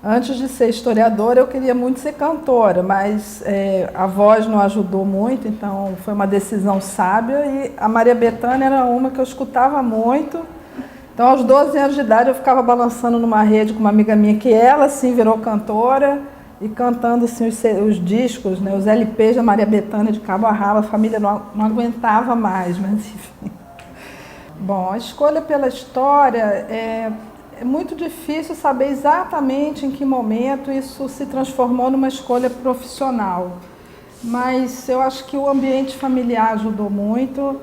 Antes de ser historiadora, eu queria muito ser cantora, mas a voz não ajudou muito, então foi uma decisão sábia. E a Maria Bethânia era uma que eu escutava muito. Então, aos 12 anos de idade, eu ficava balançando numa rede com uma amiga minha, que ela, sim, virou cantora, e cantando assim, os discos, né, os LPs da Maria Bethânia de cabo a rabo. A família não aguentava mais, mas enfim. Bom, a escolha pela história é muito difícil saber exatamente em que momento isso se transformou numa escolha profissional. Mas eu acho que o ambiente familiar ajudou muito.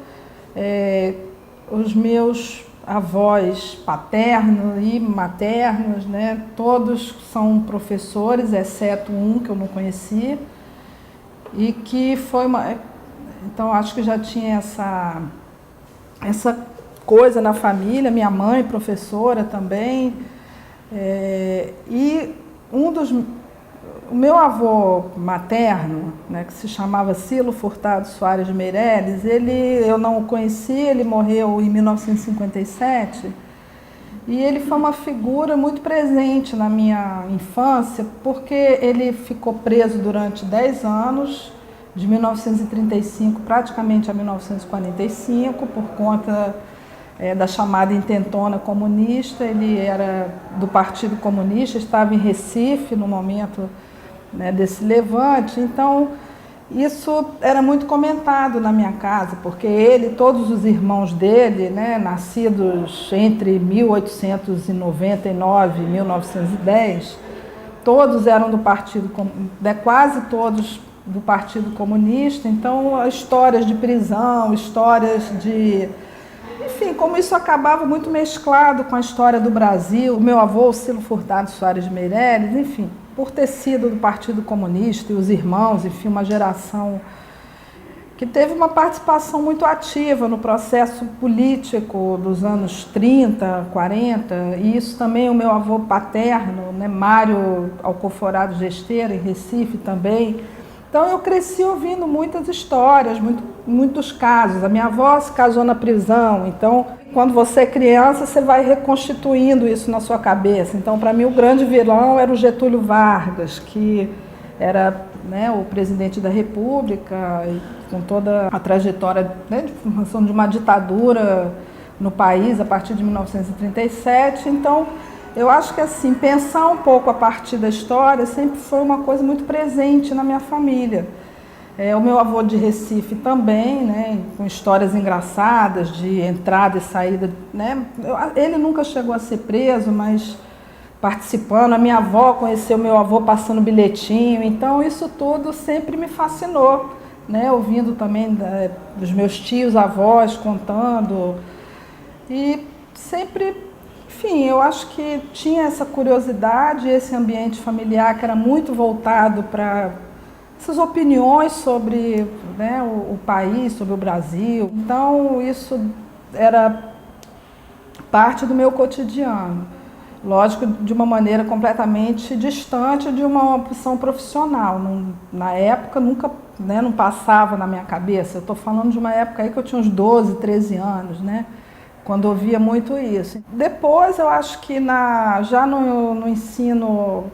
Os meus avós paternos e maternos, né, todos são professores, exceto um que eu não conheci. E que foi uma... Então, acho que já tinha essa coisa na família, minha mãe professora também, e o meu avô materno, né, que se chamava Cilo Furtado Soares de Meireles, eu não o conheci, ele morreu em 1957, e ele foi uma figura muito presente na minha infância, porque ele ficou preso durante 10 anos, de 1935 praticamente a 1945, por conta da chamada intentona comunista. Ele era do Partido Comunista, estava em Recife no momento, né, desse levante. Então, isso era muito comentado na minha casa, porque ele, todos os irmãos dele, né, nascidos entre 1899 e 1910, todos eram do Partido Comunista, quase todos do Partido Comunista. Então, histórias de prisão, histórias de... Enfim, como isso acabava muito mesclado com a história do Brasil. O meu avô, Cilo Furtado Soares de Meireles, enfim, por ter sido do Partido Comunista, e os irmãos, enfim, uma geração que teve uma participação muito ativa no processo político dos anos 30, 40, e isso também o meu avô paterno, né, Mário Alcoforado Gesteira, em Recife também. Então, eu cresci ouvindo muitas histórias, muitos casos. A minha avó se casou na prisão, então, quando você é criança, você vai reconstituindo isso na sua cabeça. Então, para mim, o grande vilão era o Getúlio Vargas, que era, né, o presidente da República, e com toda a trajetória, né, de formação de uma ditadura no país a partir de 1937. Então, eu acho que, assim, pensar um pouco a partir da história sempre foi uma coisa muito presente na minha família. O meu avô de Recife também, né, com histórias engraçadas de entrada e saída, né? Ele nunca chegou a ser preso, mas participando. A minha avó conheceu meu avô passando bilhetinho. Então, isso tudo sempre me fascinou, né? Ouvindo também dos meus tios, avós contando. E sempre... Enfim, eu acho que tinha essa curiosidade, esse ambiente familiar que era muito voltado para essas opiniões sobre, né, o país, sobre o Brasil. Então, isso era parte do meu cotidiano. Lógico, de uma maneira completamente distante de uma opção profissional. Na época, nunca, né, não passava na minha cabeça. Eu estou falando de uma época aí que eu tinha uns 12, 13 anos, né? Quando ouvia muito isso. Depois, eu acho que já no ensino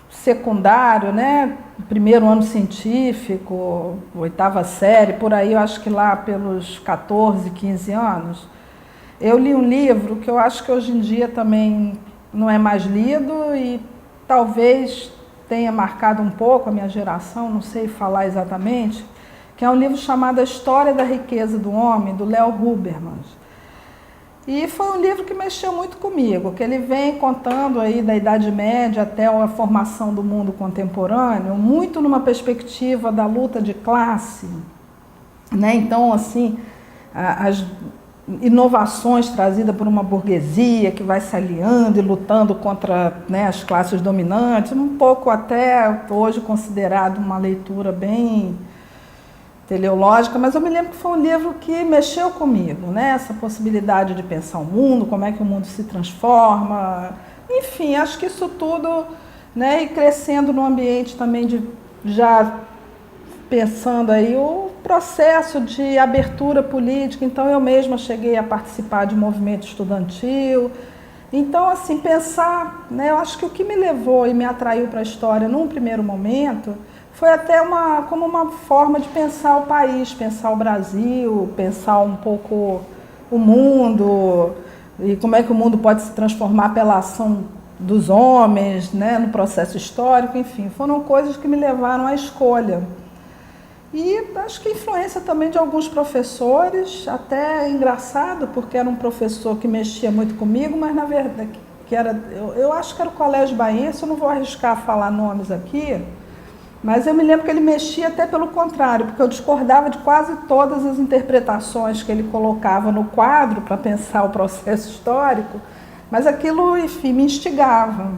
secundário, né, primeiro ano científico, 8ª série, por aí, eu acho que lá pelos 14, 15 anos, eu li um livro que eu acho que hoje em dia também não é mais lido e talvez tenha marcado um pouco a minha geração, não sei falar exatamente, que é um livro chamado A História da Riqueza do Homem, do Léo Hubermans. E foi um livro que mexeu muito comigo, que ele vem contando aí da Idade Média até a formação do mundo contemporâneo, muito numa perspectiva da luta de classe, né? Então, assim, as inovações trazidas por uma burguesia que vai se aliando e lutando contra, né, as classes dominantes, um pouco até hoje considerado uma leitura bem teleológica, mas eu me lembro que foi um livro que mexeu comigo, né? Essa possibilidade de pensar o mundo, como é que o mundo se transforma, enfim, acho que isso tudo, né? E crescendo no ambiente também de já pensando aí o processo de abertura política. Então, eu mesma cheguei a participar de movimento estudantil, Então, assim, pensar, né, eu acho que o que me levou e me atraiu para a história num primeiro momento foi até como uma forma de pensar o país, pensar o Brasil, pensar um pouco o mundo e como é que o mundo pode se transformar pela ação dos homens, né, no processo histórico, enfim, foram coisas que me levaram à escolha. E acho que a influência também de alguns professores, até engraçado, porque era um professor que mexia muito comigo, mas na verdade, eu acho que era o Colégio Baense, eu não vou arriscar falar nomes aqui, mas eu me lembro que ele mexia até pelo contrário, porque eu discordava de quase todas as interpretações que ele colocava no quadro para pensar o processo histórico, mas aquilo, enfim, me instigava.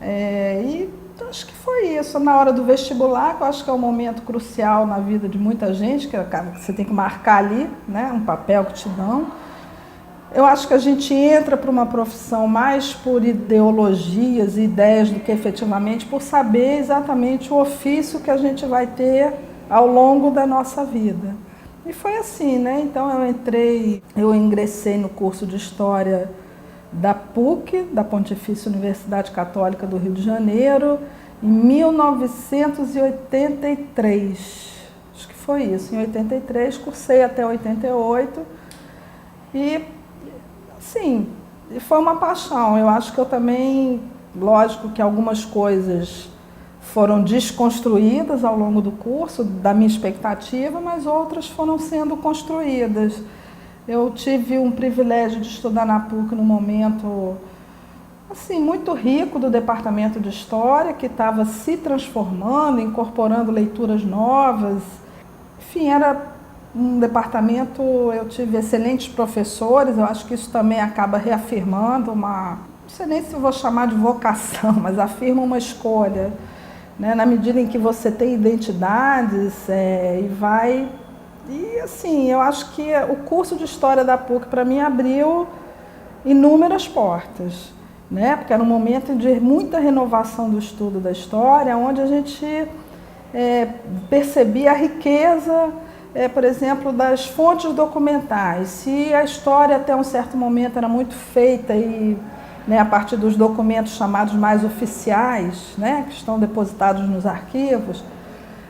E acho que foi isso. Na hora do vestibular, que eu acho que é um momento crucial na vida de muita gente, que você tem que marcar ali, né, um papel que te dão. Eu acho que a gente entra para uma profissão mais por ideologias e ideias do que efetivamente por saber exatamente o ofício que a gente vai ter ao longo da nossa vida. E foi assim, né? Então eu ingressei no curso de História da PUC, da Pontifícia Universidade Católica do Rio de Janeiro, em 1983. Acho que foi isso, em 83, cursei até 88 e, sim, foi uma paixão. Eu acho que eu também, lógico que algumas coisas foram desconstruídas ao longo do curso, da minha expectativa, mas outras foram sendo construídas. Eu tive um privilégio de estudar na PUC num momento assim, muito rico do departamento de História, que estava se transformando, incorporando leituras novas. Enfim, era um departamento, eu tive excelentes professores, eu acho que isso também acaba reafirmando não sei nem se vou chamar de vocação, mas afirma uma escolha, né? Na medida em que você tem identidades e vai... E assim, eu acho que o curso de História da PUC para mim abriu inúmeras portas, né? Porque era um momento de muita renovação do estudo da história, onde a gente percebia a riqueza, por exemplo, das fontes documentais. Se a história até um certo momento era muito feita a partir dos documentos chamados mais oficiais, né, que estão depositados nos arquivos,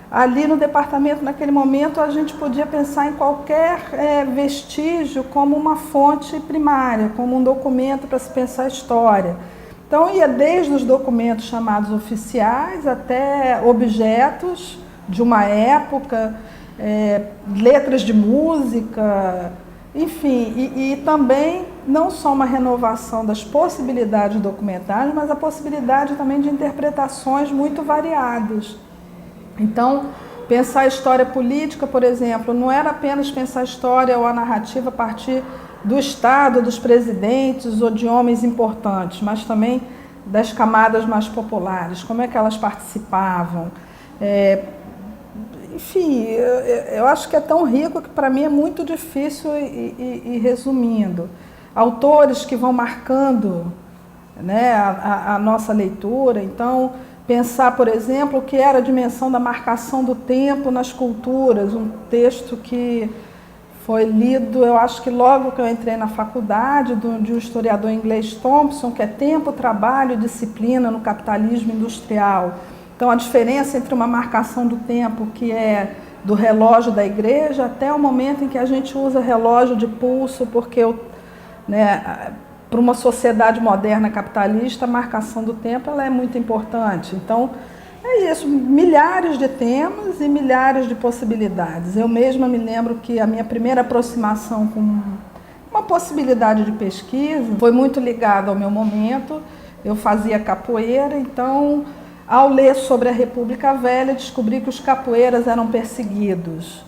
ali no departamento, naquele momento, a gente podia pensar em qualquer vestígio como uma fonte primária, como um documento para se pensar a história. Então, ia desde os documentos chamados oficiais até objetos de uma época, letras de música, enfim, e também não só uma renovação das possibilidades documentais, mas a possibilidade também de interpretações muito variadas. Então, pensar a história política, por exemplo, não era apenas pensar a história ou a narrativa a partir do Estado, dos presidentes ou de homens importantes, mas também das camadas mais populares, como é que elas participavam. Enfim, eu acho que é tão rico que para mim é muito difícil ir resumindo. Autores que vão marcando, né, a nossa leitura. Então, pensar, por exemplo, o que era a dimensão da marcação do tempo nas culturas, um texto que foi lido, eu acho que logo que eu entrei na faculdade, de um historiador inglês, Thompson, que é Tempo, Trabalho e Disciplina no Capitalismo Industrial. Então, a diferença entre uma marcação do tempo que é do relógio da igreja até o momento em que a gente usa relógio de pulso, porque para uma sociedade moderna capitalista, a marcação do tempo ela é muito importante. Então, é isso, milhares de temas e milhares de possibilidades. Eu mesma me lembro que a minha primeira aproximação com uma possibilidade de pesquisa foi muito ligada ao meu momento. Eu fazia capoeira, então, ao ler sobre a República Velha, descobri que os capoeiras eram perseguidos.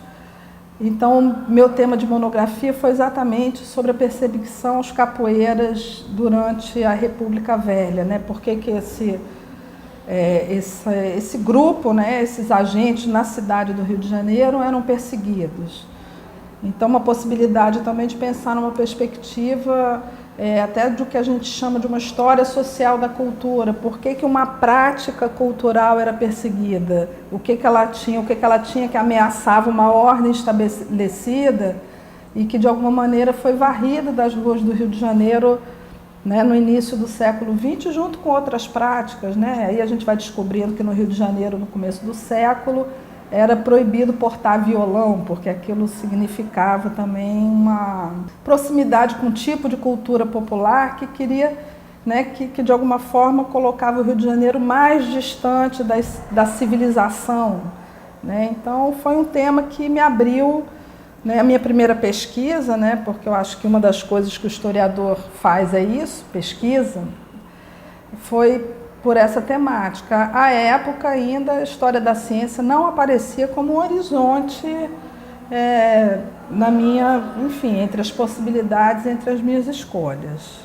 Então, meu tema de monografia foi exatamente sobre a perseguição aos capoeiras durante a República Velha, né? Por que esse grupo, né, esses agentes na cidade do Rio de Janeiro eram perseguidos. Então, uma possibilidade também de pensar numa perspectiva até do que a gente chama de uma história social da cultura. Por que uma prática cultural era perseguida? O que ela tinha que ameaçava uma ordem estabelecida e que de alguma maneira foi varrida das ruas do Rio de Janeiro né, no início do século XX, junto com outras práticas, né? Aí a gente vai descobrindo que no Rio de Janeiro, no começo do século, era proibido portar violão, porque aquilo significava também uma proximidade com um tipo de cultura popular que queria, né, que de alguma forma colocava o Rio de Janeiro mais distante da civilização, né? Então foi um tema que me abriu, né, a minha primeira pesquisa, né, porque eu acho que uma das coisas que o historiador faz é isso, pesquisa, foi por essa temática. À época ainda a história da ciência não aparecia como um horizonte na minha, enfim, entre as possibilidades, entre as minhas escolhas.